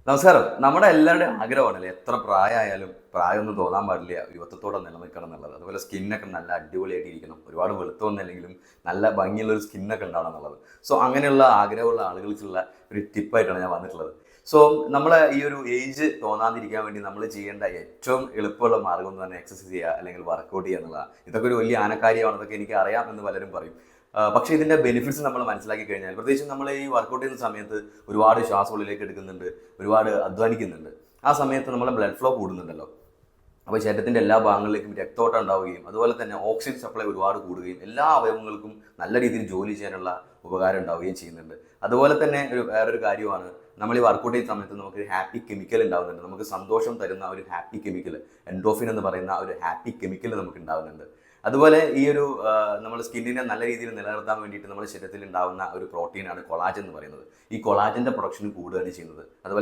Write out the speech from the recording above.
നമസ്കാരം. നമ്മുടെ എല്ലാവരുടെയും ആഗ്രഹമാണല്ലേ, എത്ര പ്രായമായാലും പ്രായമൊന്നും തോന്നാൻ പാടില്ല, യുവത്വത്തോടെ നിലനിൽക്കണം എന്നുള്ളത്. അതുപോലെ സ്കിന്നൊക്കെ നല്ല അടിപൊളിയായിട്ട് ഇരിക്കണം, ഒരുപാട് വെളുത്തൊന്നല്ലെങ്കിലും നല്ല ഭംഗിയുള്ള ഒരു സ്കിന്നൊക്കെ ഉണ്ടാവണം എന്നുള്ളത്. സോ അങ്ങനെയുള്ള ആഗ്രഹമുള്ള ആളുകൾക്കുള്ള ഒരു ടിപ്പായിട്ടാണ് ഞാൻ വന്നിട്ടുള്ളത്. സോ നമ്മളെ ഈ ഒരു ഏജ് തോന്നാതിരിക്കാൻ വേണ്ടി നമ്മൾ ചെയ്യേണ്ട ഏറ്റവും എളുപ്പമുള്ള മാർഗ്ഗം എന്ന് പറഞ്ഞാൽ എക്സസൈസ് ചെയ്യുക അല്ലെങ്കിൽ വർക്കൗട്ട് ചെയ്യുക എന്നുള്ളതാണ്. ഇതൊക്കെ ഒരു വലിയ ആനക്കാര്യമാണെന്നൊക്കെ എനിക്ക് അറിയാം എന്ന് പലരും പറയും. പക്ഷേ ഇതിൻ്റെ ബെനിഫിറ്റ്സ് നമ്മൾ മനസ്സിലാക്കി കഴിഞ്ഞാൽ, പ്രത്യേകിച്ച് നമ്മൾ ഈ വർക്കൗട്ട് ചെയ്യുന്ന സമയത്ത് ഒരുപാട് ശ്വാസം ഉള്ളിലേക്ക് എടുക്കുന്നുണ്ട്, ഒരുപാട് അധ്വാനിക്കുന്നുണ്ട്. ആ സമയത്ത് നമ്മളെ ബ്ലഡ് ഫ്ലോ കൂടുന്നുണ്ടല്ലോ. അപ്പോൾ ശരീരത്തിൻ്റെ എല്ലാ ഭാഗങ്ങളിലേക്കും രക്തോട്ടം ഉണ്ടാവുകയും അതുപോലെ തന്നെ ഓക്സിജൻ സപ്ലൈ ഒരുപാട് കൂടുകയും എല്ലാ അവയവങ്ങൾക്കും നല്ല രീതിയിൽ ജോലി ചെയ്യാനുള്ള ഉപകാരം ഉണ്ടാവുകയും ചെയ്യുന്നുണ്ട്. അതുപോലെ തന്നെ വേറൊരു കാര്യമാണ്, നമ്മൾ ഈ വർക്കൗട്ട് ചെയ്യുന്ന സമയത്ത് നമുക്കൊരു ഹാപ്പി കെമിക്കൽ ഉണ്ടാകുന്നുണ്ട്. നമുക്ക് സന്തോഷം തരുന്ന ഒരു ഹാപ്പി കെമിക്കൽ, എൻഡോഫിൻ എന്ന് പറയുന്ന ഒരു ഹാപ്പി കെമിക്കൽ നമുക്ക് ഉണ്ടാകുന്നുണ്ട്. അതുപോലെ ഈ ഒരു നമ്മുടെ സ്കിന്നിനെ നല്ല രീതിയിൽ നിലനിർത്താൻ വേണ്ടിയിട്ട് നമ്മുടെ ശരീരത്തിൽ ഉണ്ടാകുന്ന ഒരു പ്രോട്ടീനാണ് കൊളാജൻ എന്ന് പറയുന്നത്. ഈ കൊളാജൻ്റെ പ്രൊഡക്ഷൻ കൂടുകയാണ് ചെയ്യുന്നത്. അതുപോലെ